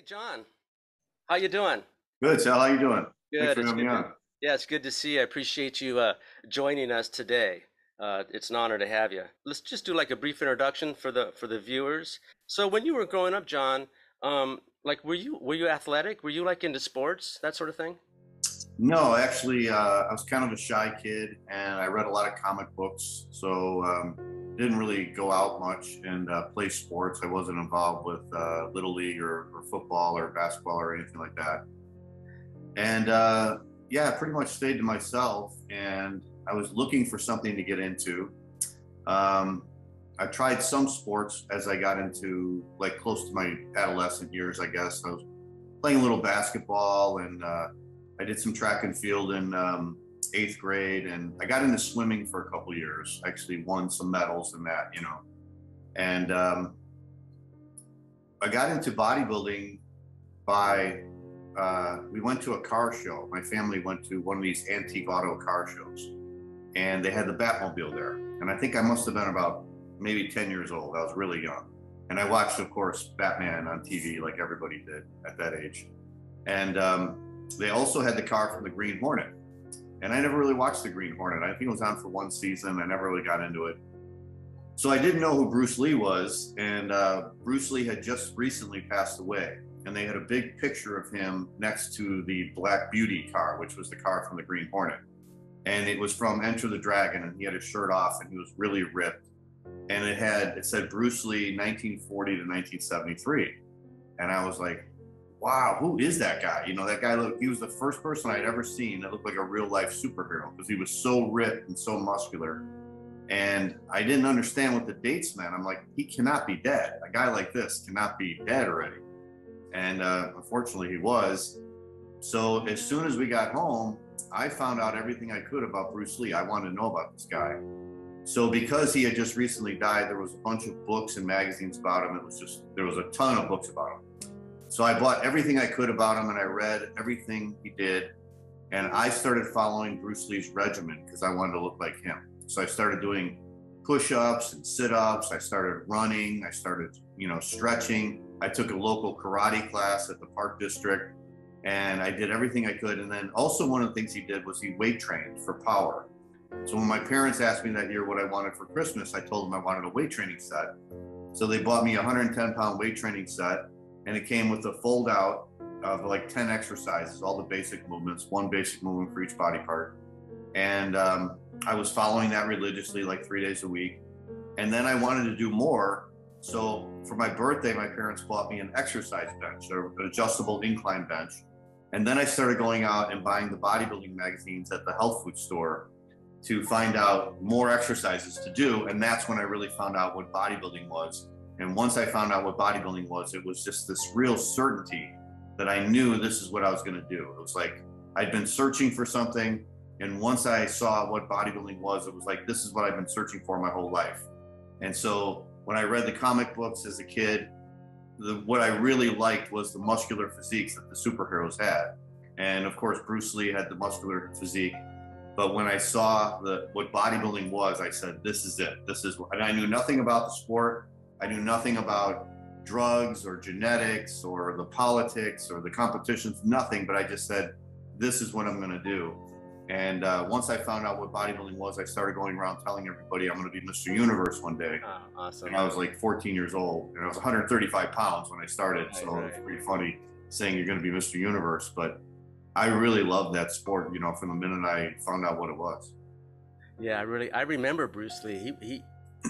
John, how you doing? Good, Sal. How you doing? Thanks Good. for It's having me good to on. yeah, it's good to see you. I appreciate you joining us today. It's an honor to have you. Let's just do like a brief introduction for the viewers. So when you were growing up, John, like were you athletic? Were you like into sports, that sort of thing? No, actually, I was kind of a shy kid, and I read a lot of comic books, so didn't really go out much and play sports. I wasn't involved with little league or football or basketball or anything like that. And yeah, I pretty much stayed to myself, and I was looking for something to get into. Um, I tried some sports as I got into like close to my adolescent years, I guess. I was playing a little basketball, and I did some track and field in eighth grade, and I got into swimming for a couple years. I actually won some medals in that. And I got into bodybuilding by we went to a car show. My family went to one of these antique auto car shows, and they had the Batmobile there. And I think I must have been about maybe 10 years old. I was really young. And I watched, of course, Batman on TV like everybody did at that age. And they also had the car from the Green Hornet. And I never really watched the Green Hornet. I think it was on for one season. I never really got into it. So I didn't know who Bruce Lee was. And Bruce Lee had just recently passed away. And they had a big picture of him next to the Black Beauty car, which was the car from the Green Hornet. And it was from Enter the Dragon, and he had his shirt off, and he was really ripped. And it said Bruce Lee 1940 to 1973. And I was like, wow, who is that guy? That guy he was the first person I'd ever seen that looked like a real life superhero, because he was so ripped and so muscular. And I didn't understand what the dates meant. I'm like, he cannot be dead. A guy like this cannot be dead already. And unfortunately he was. So as soon as we got home, I found out everything I could about Bruce Lee. I wanted to know about this guy. So because he had just recently died, there was a bunch of books and magazines about him. There was a ton of books about him. So I bought everything I could about him, and I read everything he did. And I started following Bruce Lee's regimen because I wanted to look like him. So I started doing push-ups and sit-ups. I started running. I started, stretching. I took a local karate class at the Park District, and I did everything I could. And then also one of the things he did was he weight trained for power. So when my parents asked me that year what I wanted for Christmas, I told them I wanted a weight training set. So they bought me a 110-pound weight training set, and it came with a fold out of like 10 exercises, all the basic movements, one basic movement for each body part. And I was following that religiously, like 3 days a week. And then I wanted to do more. So for my birthday, my parents bought me an exercise bench, or an adjustable incline bench. And then I started going out and buying the bodybuilding magazines at the health food store to find out more exercises to do. And that's when I really found out what bodybuilding was. And once I found out what bodybuilding was, it was just this real certainty that I knew this is what I was going to do. It was like I'd been searching for something. And once I saw what bodybuilding was, it was like, this is what I've been searching for my whole life. And so when I read the comic books as a kid, what I really liked was the muscular physiques that the superheroes had. And of course, Bruce Lee had the muscular physique. But when I saw what bodybuilding was, I said, this is it. And I knew nothing about the sport. I knew nothing about drugs or genetics or the politics or the competitions, nothing. But I just said, this is what I'm going to do. And once I found out what bodybuilding was, I started going around telling everybody I'm going to be Mr. Universe one day. Oh, awesome. And I was like 14 years old, and I was 135 pounds when I started. Right, So right. it's pretty funny saying you're going to be Mr. Universe. But I really loved that sport, from the minute I found out what it was. Yeah, I remember Bruce Lee. He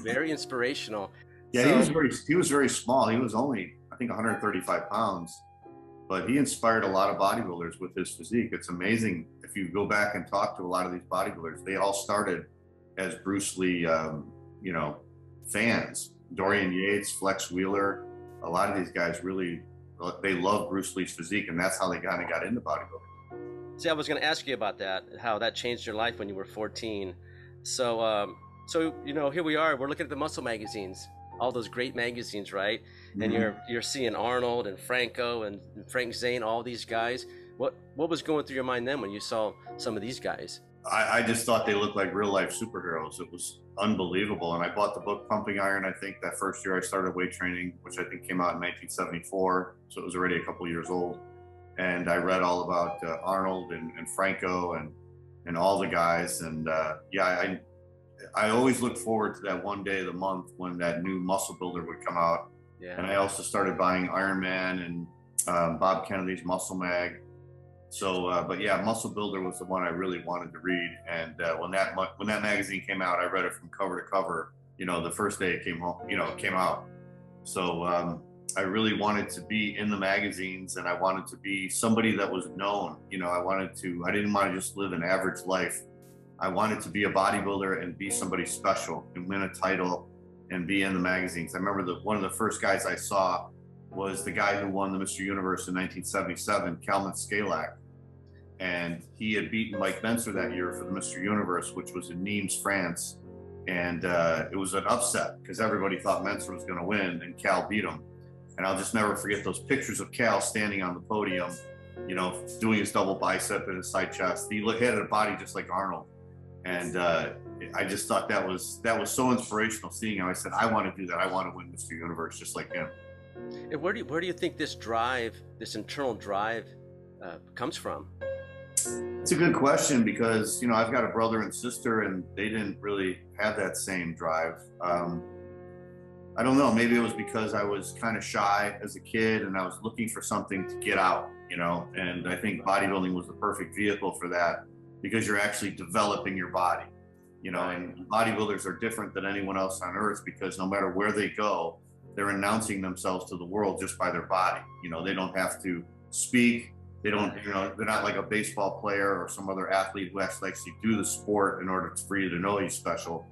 very inspirational. Yeah, So he was very small. He was only, I think, 135 pounds. But he inspired a lot of bodybuilders with his physique. It's amazing if you go back and talk to a lot of these bodybuilders. They all started as Bruce Lee, fans. Dorian Yates, Flex Wheeler. A lot of these guys they love Bruce Lee's physique, and that's how they kind of got into bodybuilding. see, I was going to ask you about that, how that changed your life when you were 14. So here we are. We're looking at the muscle magazines, all those great magazines, right? And Mm-hmm. you're seeing Arnold and Franco and Frank Zane, all these guys. What was going through your mind then when you saw some of these guys? I just thought they looked like real life superheroes. It was unbelievable. And I bought the book Pumping Iron, I think, that first year I started weight training, which I think came out in 1974. So it was already a couple years old. And I read all about Arnold and Franco and all the guys. And yeah, I always look forward to that one day of the month when that new muscle builder would come out. Yeah. And I also started buying Iron Man and Bob Kennedy's Muscle Mag. So, but yeah, Muscle Builder was the one I really wanted to read. And when that magazine came out, I read it from cover to cover. You know, the first day it came home, you know, it came out. So I really wanted to be in the magazines, and I wanted to be somebody that was known. You know, I didn't want to just live an average life. I wanted to be a bodybuilder and be somebody special and win a title and be in the magazines. I remember one of the first guys I saw was the guy who won the Mr. Universe in 1977, Kalman Skalak. And he had beaten Mike Benser that year for the Mr. Universe, which was in Nimes, France. And it was an upset because everybody thought Menser was going to win, and Cal beat him. And I'll just never forget those pictures of Cal standing on the podium, you know, doing his double bicep and his side chest. He had a body just like Arnold. And I just thought that was so inspirational seeing him. I said, I want to do that. I want to win Mr. Universe just like him. And where do you think this drive, this internal drive, comes from? It's a good question because, you know, I've got a brother and sister, and they didn't really have that same drive. I don't know. Maybe it was because I was kind of shy as a kid, and I was looking for something to get out, you know. And I think bodybuilding was the perfect vehicle for that because you're actually developing your body, you know. And bodybuilders are different than anyone else on earth because no matter where they go, they're announcing themselves to the world just by their body. You know, they don't have to speak. They don't, you know, they're not like a baseball player or some other athlete who has to actually do the sport in order for you to know he's special.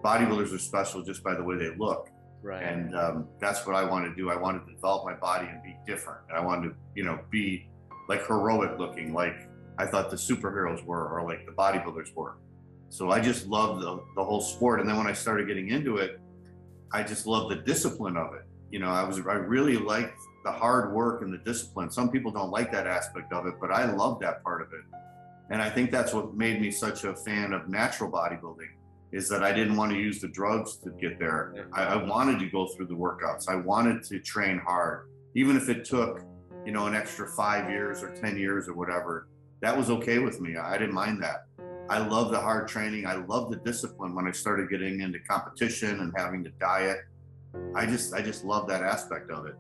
Bodybuilders are special just by the way they look. Right. And that's what I wanted to do. I wanted to develop my body and be different. And I wanted to, you know, be like heroic looking, like I thought the superheroes were, or like the bodybuilders were. So I just loved the whole sport. And then when I started getting into it, I just loved the discipline of it. You know, I really liked the hard work and the discipline. Some people don't like that aspect of it, but I love that part of it. And I think that's what made me such a fan of natural bodybuilding, is that I didn't want to use the drugs to get there. I wanted to go through the workouts. I wanted to train hard, even if it took, you know, an extra 5 years or 10 years or whatever. That was okay with me. I didn't mind that. I love the hard training. I love the discipline when I started getting into competition and having to diet. I just love that aspect of it.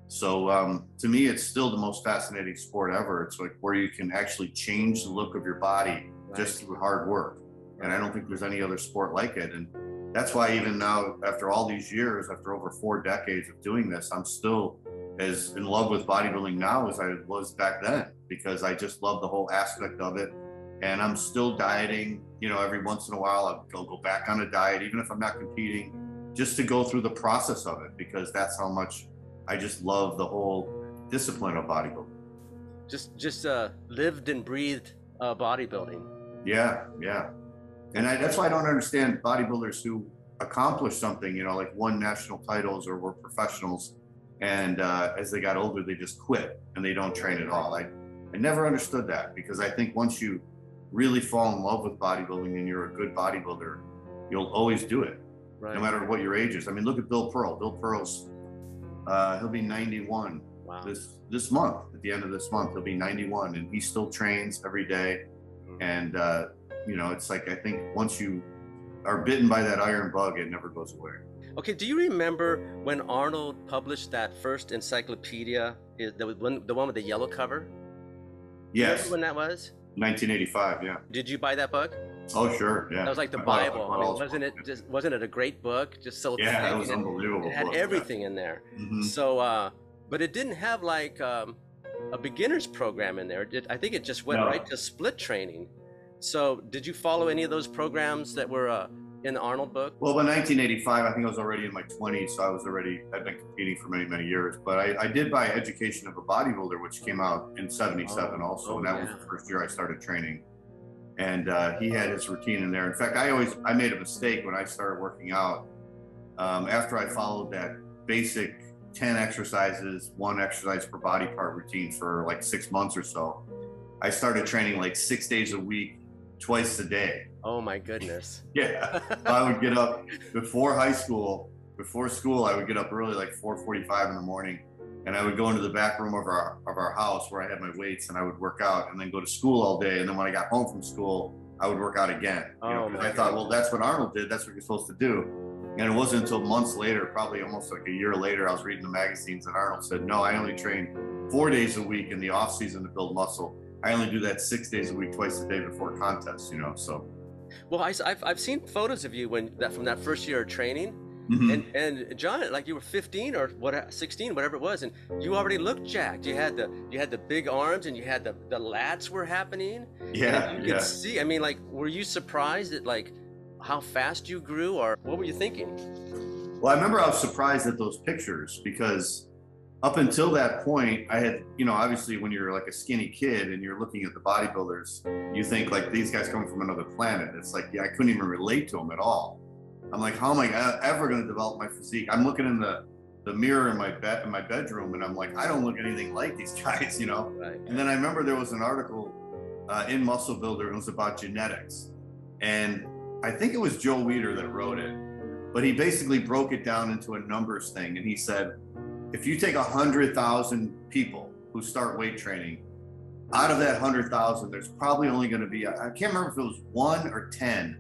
So to me, it's still the most fascinating sport ever. It's like where you can actually change the look of your body just through hard work. And I don't think there's any other sport like it. And that's why even now, after all these years, after over 4 decades of doing this, I'm still as in love with bodybuilding now as I was back then, because I just love the whole aspect of it. And I'm still dieting, you know, every once in a while I'll go back on a diet, even if I'm not competing, just to go through the process of it, because that's how much I just love the whole discipline of bodybuilding. Just lived and breathed bodybuilding. Yeah. And that's why I don't understand bodybuilders who accomplish something, you know, like won national titles or were professionals, and as they got older, they just quit and they don't train at all. I never understood that, because I think once you really fall in love with bodybuilding and you're a good bodybuilder, you'll always do it, no matter what your age is. I mean, look at Bill Pearl. Bill Pearl's, he'll be 91 this month. At the end of this month, he'll be 91, and he still trains every day. And you know, it's like, I think once you are bitten by that iron bug, it never goes away. Okay, do you remember when Arnold published that first encyclopedia, the one with the yellow cover? Yes. Remember when that was? 1985, yeah. Did you buy that book? Oh, sure, yeah. That was like the Bible. I mean, wasn't it a great book? Just so thick. Yeah, it was unbelievable. It had everything in there. Mm-hmm. So, but it didn't have like a beginner's program in there. I think it just went right to split training. So did you follow any of those programs that were in the Arnold book? Well, by 1985, I think I was already in my 20s, so I'd been competing for many, many years. But I did buy Education of a Bodybuilder, which came out in 77 also, and that was the first year I started training. And he had his routine in there. In fact, I made a mistake when I started working out. After I followed that basic 10 exercises, 1 exercise per body part routine for like 6 months or so, I started training like 6 days a week, twice a day. Oh my goodness. Yeah. I would get up before high school, before school, I would get up early, like 4:45 in the morning, and I would go into the back room of our house where I had my weights, and I would work out and then go to school all day. And then when I got home from school, I would work out again. Oh Because my I thought, God. well, that's what Arnold did. That's what you're supposed to do. And it wasn't until months later, probably almost like a year later, I was reading the magazines and Arnold said, no, I only train 4 days a week in the off season to build muscle. I only do that 6 days a week, twice a day before contests, so. Well, I've seen photos of you from that first year of training, Mhm. and John, like you were 15 or 16, whatever it was, and you already looked jacked. You had the big arms, and you had the lats were happening, Yeah, and you could yeah. see. I mean, like, were you surprised at like how fast you grew, or what were you thinking? Well, I remember I was surprised at those pictures because up until that point, I had, obviously when you're like a skinny kid and you're looking at the bodybuilders, you think like these guys coming from another planet. It's like, yeah, I couldn't even relate to them at all. I'm like, how am I ever going to develop my physique? I'm looking in the mirror in my bedroom, and I'm like, I don't look anything like these guys. Right. And then I remember there was an article in Muscle Builder. It was about genetics, and I think it was Joe Weider that wrote it, but he basically broke it down into a numbers thing, and he said, if you take 100,000 people who start weight training, out of that 100,000, there's probably only going to be, I can't remember if it was 1 or 10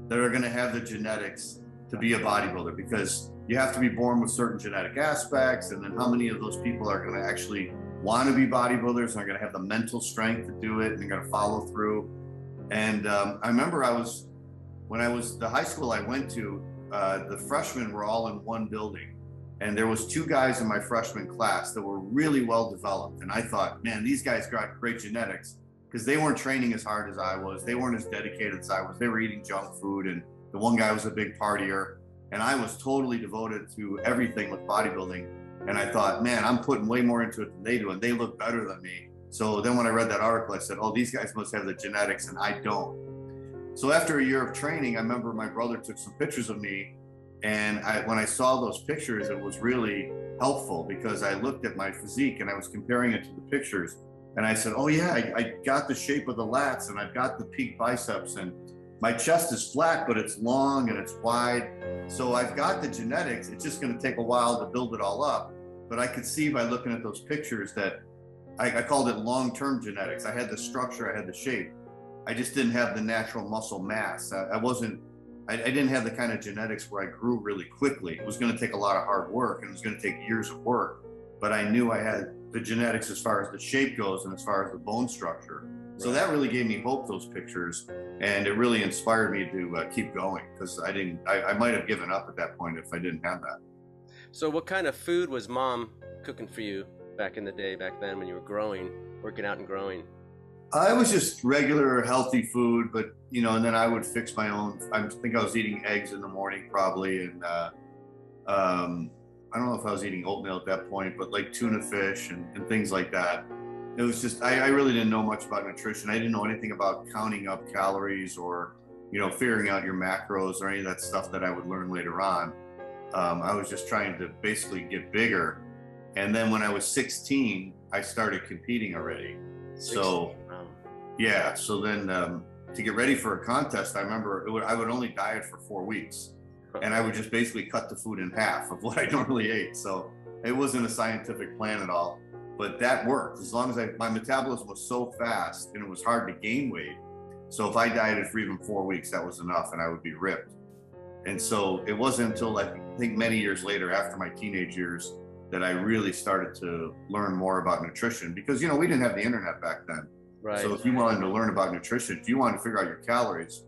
that are going to have the genetics to be a bodybuilder, because you have to be born with certain genetic aspects. And then how many of those people are going to actually want to be bodybuilders and are going to have the mental strength to do it and they're going to follow through. And I remember the high school I went to, the freshmen were all in one building. And there was 2 guys in my freshman class that were really well developed. And I thought, man, these guys got great genetics, because they weren't training as hard as I was. They weren't as dedicated as I was. They were eating junk food. And the one guy was a big partier. And I was totally devoted to everything with bodybuilding. And I thought, man, I'm putting way more into it than they do. And they look better than me. So then when I read that article, I said, oh, these guys must have the genetics and I don't. So after a year of training, I remember my brother took some pictures of me. And when I saw those pictures, it was really helpful, because I looked at my physique and I was comparing it to the pictures. And I said, oh yeah, I got the shape of the lats, and I've got the peak biceps, and my chest is flat, but it's long and it's wide. So I've got the genetics. It's just going to take a while to build it all up. But I could see by looking at those pictures that I called it long-term genetics. I had the structure, I had the shape. I just didn't have the natural muscle mass. I didn't have the kind of genetics where I grew really quickly. It was going to take a lot of hard work, and it was going to take years of work. But I knew I had the genetics as far as the shape goes and as far as the bone structure. So that really gave me hope, those pictures, and it really inspired me to keep going, because I might have given up at that point if I didn't have that. So what kind of food was mom cooking for you back in the day, back then when you were working out and growing? I was just regular healthy food, but and then I would fix my own. I think I was eating eggs in the morning probably, and I don't know if I was eating oatmeal at that point, but like tuna fish and things like that. It was just I really didn't know much about nutrition. I didn't know anything about counting up calories or figuring out your macros or any of that stuff that I would learn later on. I was just trying to basically get bigger, and then when I was 16, I started competing already. 16. So. Yeah. So then to get ready for a contest, I remember I would only diet for 4 weeks, and I would just basically cut the food in half of what I normally ate. So it wasn't a scientific plan at all, but that worked as long as my metabolism was so fast and it was hard to gain weight. So if I dieted for even 4 weeks, that was enough and I would be ripped. And so it wasn't until I think many years later, after my teenage years, that I really started to learn more about nutrition, because, we didn't have the internet back then. Right. So if you wanted to learn about nutrition, if you wanted to figure out your calories,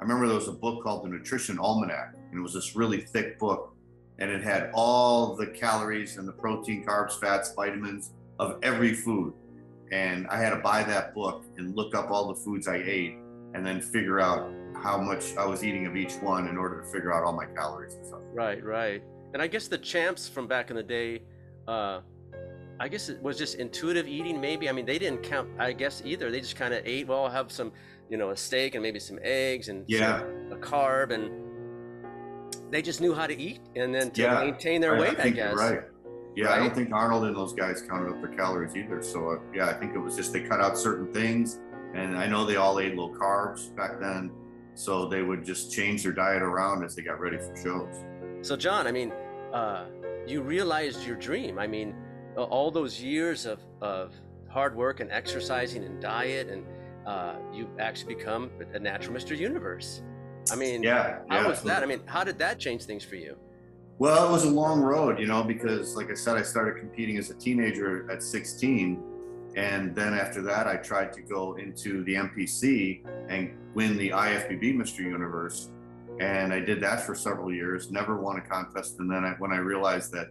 I remember there was a book called the Nutrition Almanac, and it was this really thick book, and it had all the calories and the protein, carbs, fats, vitamins of every food. And I had to buy that book and look up all the foods I ate, and then figure out how much I was eating of each one in order to figure out all my calories and stuff. Right. And I guess the champs from back in the day, I guess it was just intuitive eating, maybe. I mean, they didn't count, I guess, either. They just kind of ate, well, I'll have some, a steak and maybe some eggs and a carb, and they just knew how to eat and then to maintain their weight, I guess. Right. Yeah, right? I don't think Arnold and those guys counted up their calories either. So, I think it was just they cut out certain things And I know they all ate low carbs back then, so they would just change their diet around as they got ready for shows. So, John, I mean, uh, you realized your dream. I mean, all those years of hard work and exercising and diet, and you actually become a natural Mr. Universe. I mean, Yeah, how yeah. was that? I mean, how did that change things for you? Well, it was a long road, because like I said, I started competing as a teenager at 16. And then after that, I tried to go into the MPC and win the IFBB Mr. Universe. And I did that for several years, never won a contest. And then when I realized that,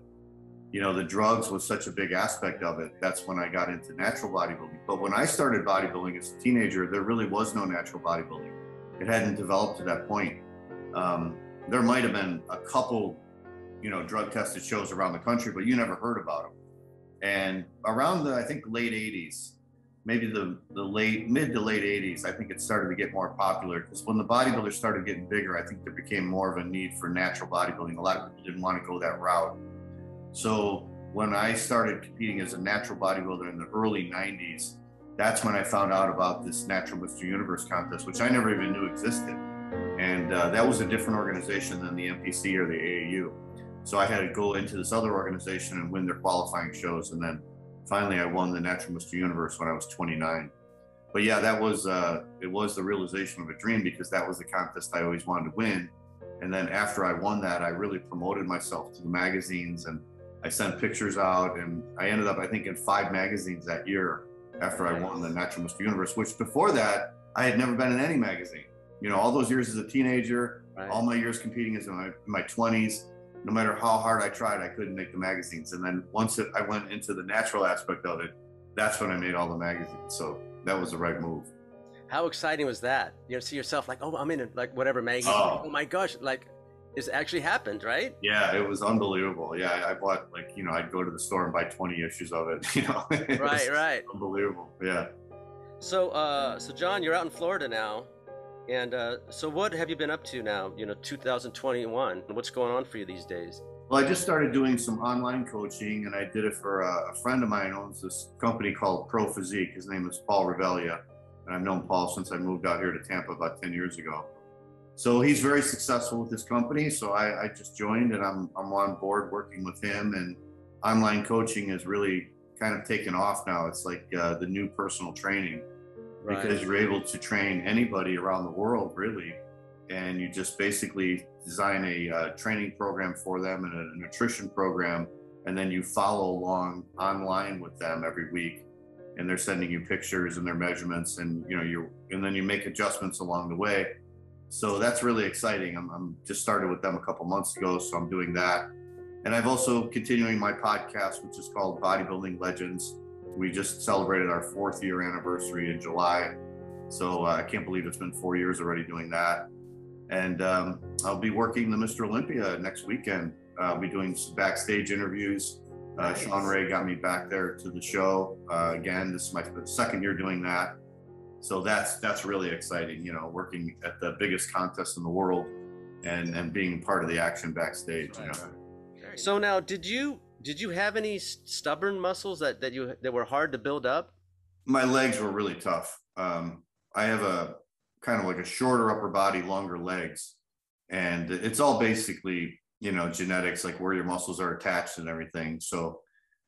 the drugs was such a big aspect of it, that's when I got into natural bodybuilding. But when I started bodybuilding as a teenager, there really was no natural bodybuilding. It hadn't developed to that point. There might have been a couple drug tested shows around the country, but you never heard about them. And around the, I think, late 80s, maybe the mid to late 80s, I think it started to get more popular, because when the bodybuilders started getting bigger, I think there became more of a need for natural bodybuilding. A lot of people didn't want to go that route. So when I started competing as a natural bodybuilder in the early 90s, that's when I found out about this Natural Mr. Universe contest, which I never even knew existed. And that was a different organization than the MPC or the AAU. So I had to go into this other organization and win their qualifying shows. And then finally I won the Natural Mr. Universe when I was 29. But yeah, that was, it was the realization of a dream, because that was the contest I always wanted to win. And then after I won that, I really promoted myself to the magazines, and I sent pictures out, and I ended up, I think, in 5 magazines that year after I won the Natural Mr. Universe, which before that, I had never been in any magazine. All those years as a teenager, right, all my years competing as in my 20s, no matter how hard I tried, I couldn't make the magazines. And then once I went into the natural aspect of it, that's when I made all the magazines. So that was the right move. How exciting was that? See yourself like, oh, I'm in like whatever magazine. Oh my gosh, like it's actually happened, right? Yeah, it was unbelievable. Yeah, I bought I'd go to the store and buy 20 issues of it. Right. Unbelievable. Yeah. So, John, you're out in Florida now. And so what have you been up to now, 2021? What's going on for you these days? Well, I just started doing some online coaching, and I did it for a friend of mine who owns this company called Physique. His name is Paul Revelia, and I've known Paul since I moved out here to Tampa about 10 years ago. So he's very successful with his company. So I just joined, and I'm on board working with him. And online coaching is really kind of taken off now. It's like the new personal training. Right. Because you're able to train anybody around the world, really. And you just basically design a training program for them and a nutrition program. And then you follow along online with them every week. And they're sending you pictures and their measurements, and and then you make adjustments along the way. So that's really exciting. I'm just started with them a couple months ago, so I'm doing that. And I've also continuing my podcast, which is called Bodybuilding Legends. We just celebrated our 4th year anniversary in July. So I can't believe it's been 4 years already doing that. And I'll be working the Mr. Olympia next weekend. I'll be doing some backstage interviews. Nice. Sean Ray got me back there to the show. Again, this is my 2nd year doing that. So that's really exciting, working at the biggest contest in the world and being part of the action backstage. Right. So now, did you have any stubborn muscles that were hard to build up? My legs were really tough. I have a kind of like a shorter upper body, longer legs, and it's all basically, genetics, like where your muscles are attached and everything. So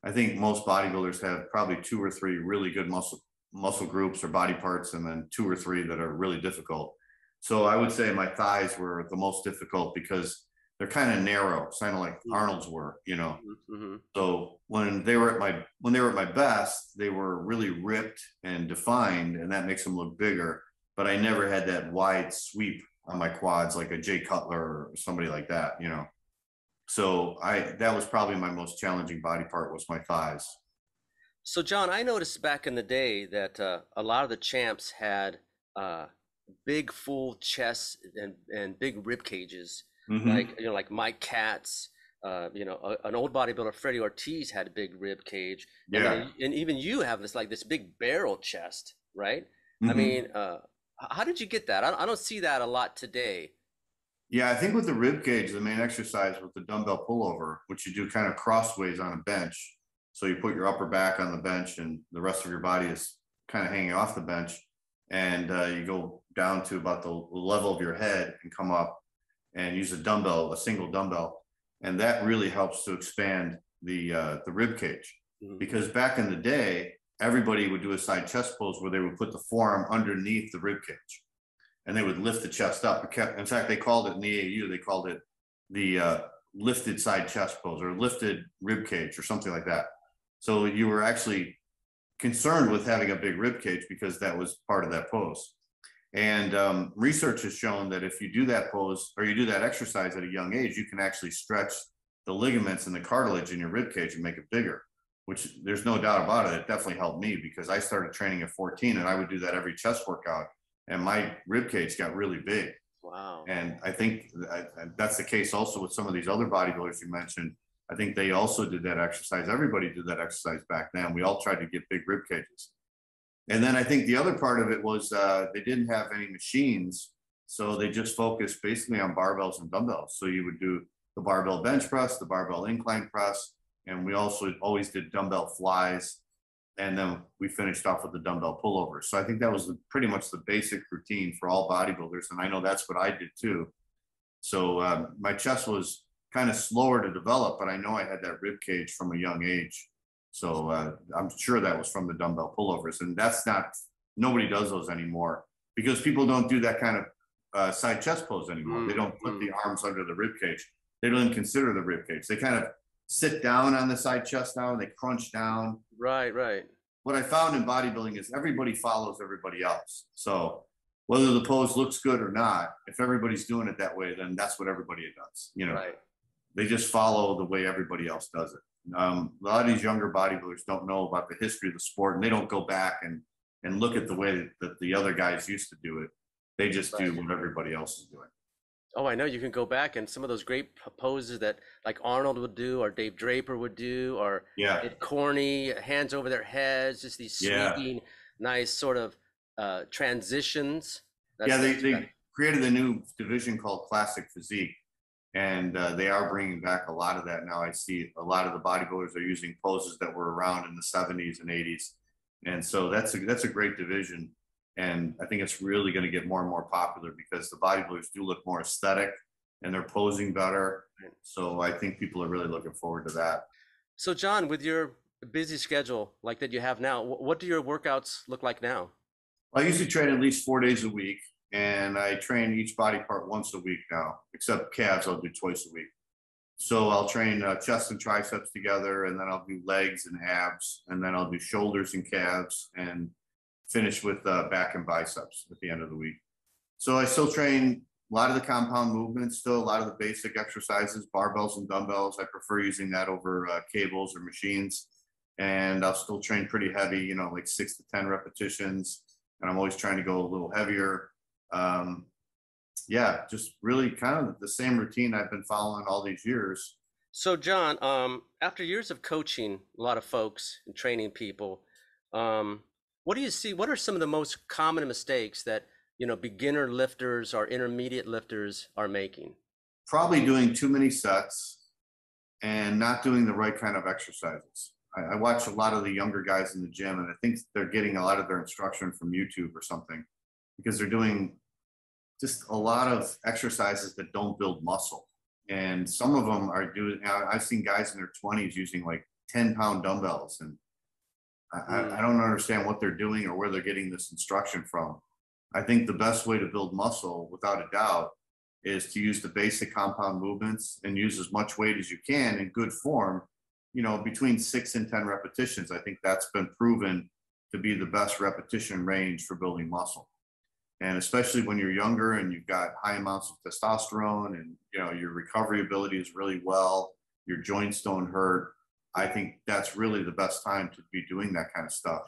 I think most bodybuilders have probably 2 or 3 really good muscle groups or body parts, and then 2 or 3 that are really difficult. So I would say my thighs were the most difficult, because they're kind of narrow, kind of like Arnold's were, Mm-hmm. So when they were at my best, they were really ripped and defined, and that makes them look bigger. But I never had that wide sweep on my quads like a Jay Cutler or somebody like that, So that was probably my most challenging body part, was my thighs. So John, I noticed back in the day that a lot of the champs had big full chests and big rib cages. Mm-hmm. Like Mike Katz, an old bodybuilder, Freddie Ortiz, had a big rib cage. Yeah. And even you have this big barrel chest, right? Mm-hmm. I mean, how did you get that? I don't see that a lot today. Yeah, I think with the rib cage, the main exercise was the dumbbell pullover, which you do kind of crossways on a bench. So you put your upper back on the bench, and the rest of your body is kind of hanging off the bench. and you go down to about the level of your head and come up and use a dumbbell, a single dumbbell, and that really helps to expand the rib cage. Mhm. Because back in the day, everybody would do a side chest pose where they would put the forearm underneath the rib cage, and they would lift the chest up. It kept, in fact, they called it in the AAU, they called it the lifted side chest pose or lifted rib cage or something like that. So you were actually concerned with having a big rib cage because that was part of that pose. And research has shown that if you do that pose or you do that exercise at a young age, you can actually stretch the ligaments and the cartilage in your rib cage and make it bigger, which there's no doubt about it. It definitely helped me because I started training at 14 and I would do that every chest workout and my rib cage got really big. Wow. And I think that's the case also with some of these other bodybuilders you mentioned. I think they also did that exercise. Everybody did that exercise back then. We all tried to get big rib cages. And then I think the other part of it was they didn't have any machines. So they just focused basically on barbells and dumbbells. So you would do the barbell bench press, the barbell incline press, and we also always did dumbbell flies. And then we finished off with the dumbbell pullovers. So I think that was pretty much the basic routine for all bodybuilders. And I know that's what I did too. So my chest was kind of slower to develop, but I know I had that rib cage from a young age. So I'm sure that was from the dumbbell pullovers. And that's not, nobody does those anymore because people don't do that kind of side chest pose anymore. They don't put the arms under the rib cage. They don't even consider the rib cage. They kind of sit down on the side chest now and they crunch down. Right, right. What I found in bodybuilding is everybody follows everybody else. So whether the pose looks good or not, if everybody's doing it that way, then that's what everybody does. You know, Right. they just follow the way everybody else does it. A lot of these younger bodybuilders don't know about the history of the sport, and they don't go back and look at the way that the other guys used to do it. They just do Right. what everybody else is doing. Oh, I know you can go back and some of those great poses that like Arnold would do or Dave Draper would do or Yeah, Ed Corney, hands over their heads, just these yeah, sweeping, nice sort of transitions. yeah. They That's they created a new division called classic physique, and they are bringing back a lot of that now. I see a lot of the bodybuilders are using poses that were around in the 70s and 80s, and so that's a great division. And I think it's really going to get more and more popular because the bodybuilders do look more aesthetic and they're posing better. So I think people are really looking forward to that. So John, with your busy schedule like that you have now, what do your workouts look like now? I usually train at least 4 days a week, and I train each body part once a week now, except calves I'll do twice a week. So I'll train chest and triceps together, and then I'll do legs and abs, and then I'll do shoulders and calves, and finish with back and biceps at the end of the week. So I still train a lot of the compound movements, still a lot of the basic exercises, barbells and dumbbells. I prefer using that over cables or machines. And I'll still train pretty heavy, you know, like 6 to 10 repetitions. And I'm always trying to go a little heavier. Um, yeah, just really kind of the same routine I've been following all these years. So John, after years of coaching a lot of folks and training people, um, what do you see? What are some of the most common mistakes that, beginner lifters or intermediate lifters are making? Probably doing too many sets and not doing the right kind of exercises. I watch a lot of the younger guys in the gym, and I think they're getting a lot of their instruction from YouTube or something because they're doing just a lot of exercises that don't build muscle. And some of them are doing, I've seen guys in their 20s using like 10-pound dumbbells. And I Mm, don't understand what they're doing or where they're getting this instruction from. I think the best way to build muscle, without a doubt, is to use the basic compound movements and use as much weight as you can in good form, you know, between 6 and 10 repetitions. I think that's been proven to be the best repetition range for building muscle. And especially when you're younger and you've got high amounts of testosterone and you know your recovery ability is really well, your joints don't hurt. I think that's really the best time to be doing that kind of stuff.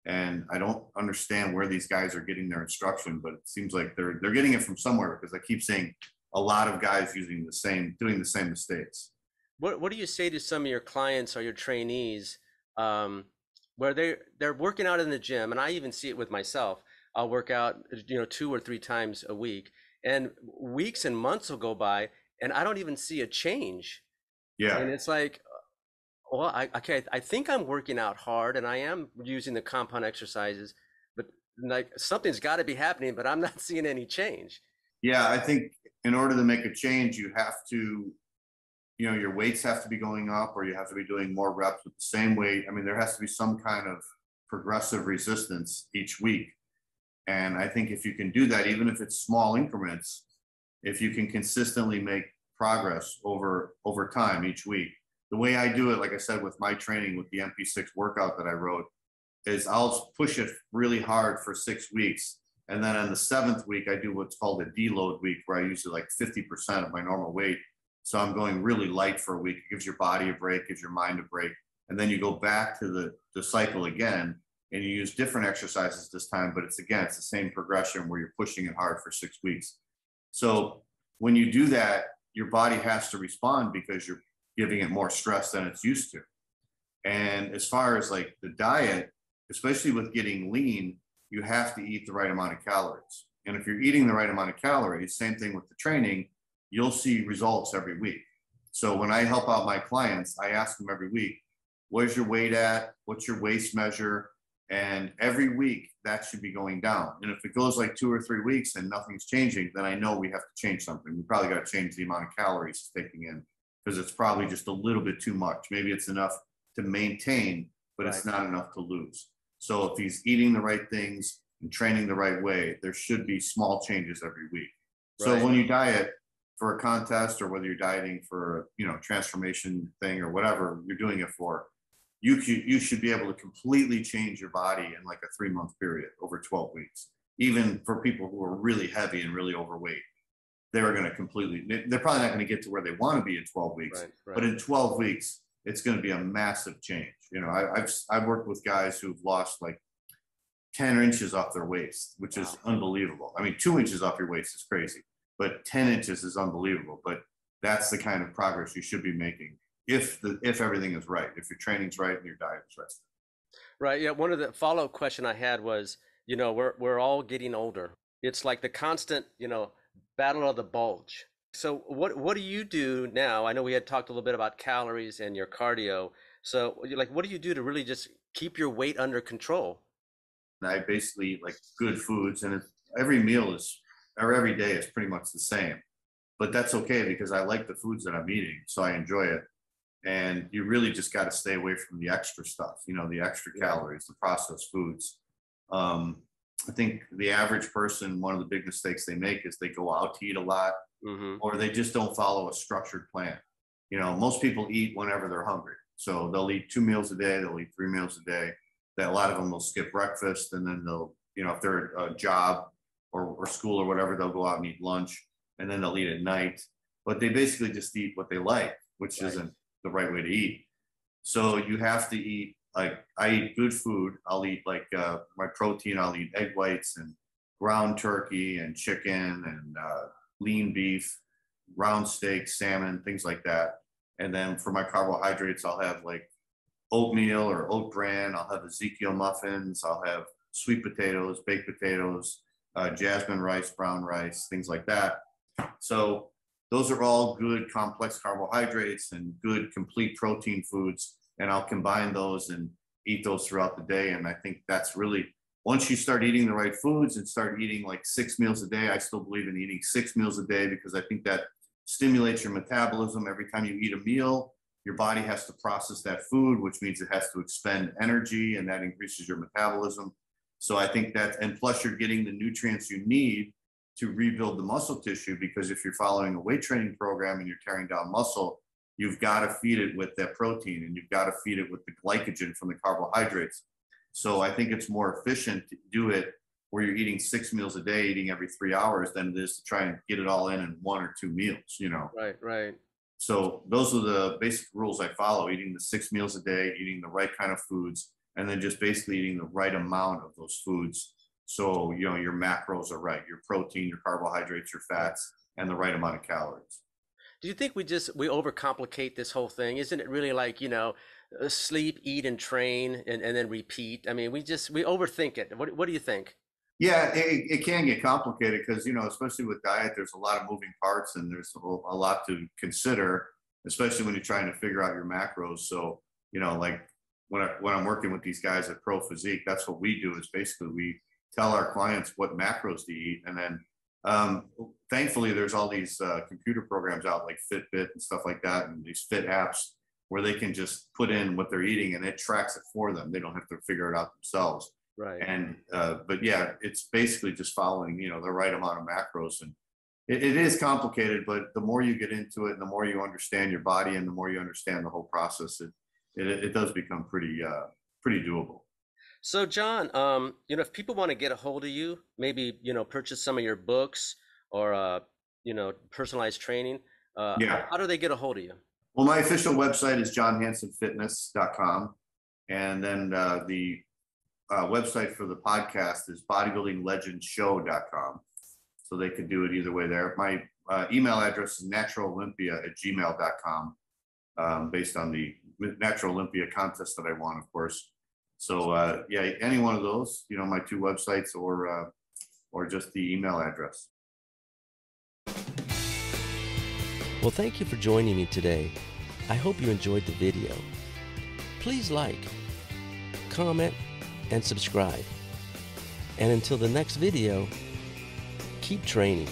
And I don't understand where these guys are getting their instruction, but it seems like they're getting it from somewhere because I keep seeing a lot of guys doing the same mistakes. what do you say to some of your clients or your trainees, um, where they're working out in the gym, and I even see it with myself. I'll work out, 2 or 3 times a week, and weeks and months will go by, and I don't even see a change. Yeah, And it's like, well, I think I'm working out hard and I am using the compound exercises, but like something's got to be happening, but I'm not seeing any change. Yeah, I think in order to make a change, you have to, your weights have to be going up, or you have to be doing more reps with the same weight. I mean, there has to be some kind of progressive resistance each week. And I think if you can do that, even if it's small increments, if you can consistently make progress over time each week. The way I do it, like I said, with my training with the MP6 workout that I wrote, is I'll push it really hard for 6 weeks. And then on the 7th week, I do what's called a deload week, where I usually like 50% of my normal weight. So I'm going really light for a week. It gives your body a break, gives your mind a break. And then you go back to the cycle again, and you use different exercises this time, but it's the same progression where you're pushing it hard for 6 weeks. So when you do that, your body has to respond because you're giving it more stress than it's used to. And as far as like the diet, especially with getting lean, you have to eat the right amount of calories. And if you're eating the right amount of calories, same thing with the training, you'll see results every week. So when I help out my clients, I ask them every week, where's your weight at? What's your waist measure? And every week that should be going down. And if it goes like 2 or 3 weeks and nothing's changing, then I know we have to change something. We probably got to change the amount of calories it's taking in, because it's probably just a little bit too much. Maybe it's enough to maintain, but it's not enough to lose. So if he's eating the right things and training the right way, there should be small changes every week. So when you diet for a contest, or whether you're dieting for a transformation thing or whatever you're doing it for, you should be able to completely change your body in like a 3-month period over 12 weeks. Even for people who are really heavy and really overweight, they're going to they're probably not going to get to where they want to be in 12 weeks, but in 12 weeks, it's going to be a massive change. I've worked with guys who've lost like 10 inches off their waist, which is unbelievable. I mean, 2 inches off your waist is crazy, but 10 inches is unbelievable. But that's the kind of progress you should be making if everything is right, if your training's right and your diet is right. Right. Yeah. One of the follow-up question I had was, we're all getting older. It's like the constant, battle of the bulge. So what do you do now? I know we had talked a little bit about calories and your cardio. So like, what do you do to really just keep your weight under control? I basically eat like good foods, and every day is pretty much the same. But that's okay, because I like the foods that I'm eating, so I enjoy it. And you really just got to stay away from the extra stuff, the extra calories, the processed foods. I think the average person, one of the big mistakes they make is they go out to eat a lot, or they just don't follow a structured plan. Most people eat whenever they're hungry. So they'll eat 2 meals a day, they'll eat 3 meals a day. That a lot of them will skip breakfast, and then they'll, if they're at a job or school or whatever, they'll go out and eat lunch, and then they'll eat at night. But they basically just eat what they like, which isn't the right way to eat. So you have to eat, like, I eat good food. I'll eat like my protein. I'll eat egg whites and ground turkey and chicken and lean beef, round steak, salmon, things like that. And then for my carbohydrates, I'll have like oatmeal or oat bran. I'll have Ezekiel muffins. I'll have sweet potatoes, baked potatoes, jasmine rice, brown rice, things like that. So those are all good complex carbohydrates and good complete protein foods. And I'll combine those and eat those throughout the day. And I think that's really, once you start eating the right foods and start eating like 6 meals a day, I still believe in eating 6 meals a day, because I think that stimulates your metabolism. Every time you eat a meal, your body has to process that food, which means it has to expend energy, and that increases your metabolism. So I think that, and plus you're getting the nutrients you need to rebuild the muscle tissue, because if you're following a weight training program and you're tearing down muscle, you've got to feed it with that protein, and you've got to feed it with the glycogen from the carbohydrates. So I think it's more efficient to do it where you're eating 6 meals a day, eating every 3 hours, than it is to try and get it all in 1 or 2 meals, Right. So those are the basic rules I follow: eating the 6 meals a day, eating the right kind of foods, and then just basically eating the right amount of those foods. So, your macros are right, your protein, your carbohydrates, your fats, and the right amount of calories. Do you think we overcomplicate this whole thing? Isn't it really like, sleep, eat, and train, and then repeat? I mean, we overthink it. What do you think? Yeah, it can get complicated, because, especially with diet, there's a lot of moving parts, and there's a lot to consider, especially when you're trying to figure out your macros. So, like when I'm working with these guys at Pro Physique, that's what we do, is basically we tell our clients what macros to eat. And then thankfully, there's all these computer programs out like Fitbit and stuff like that, and these fit apps where they can just put in what they're eating and it tracks it for them. They don't have to figure it out themselves. Right. And but yeah, it's basically just following, you know, the right amount of macros. And it is complicated, but the more you get into it and the more you understand your body and the more you understand the whole process, it does become pretty doable. So John, you know, if people want to get a hold of you, maybe, you know, purchase some of your books or, you know, personalized training, Yeah. how do they get a hold of you? Well, my official website is johnhansenfitness.com. And then the website for the podcast is bodybuildinglegendshow.com. So they could do it either way there. My email address is naturalolympia@gmail.com, based on the Natural Olympia contest that I won, of course. So yeah, any one of those, you know, my two websites or just the email address. Well, thank you for joining me today. I hope you enjoyed the video. Please like, comment, and subscribe. And until the next video, keep training.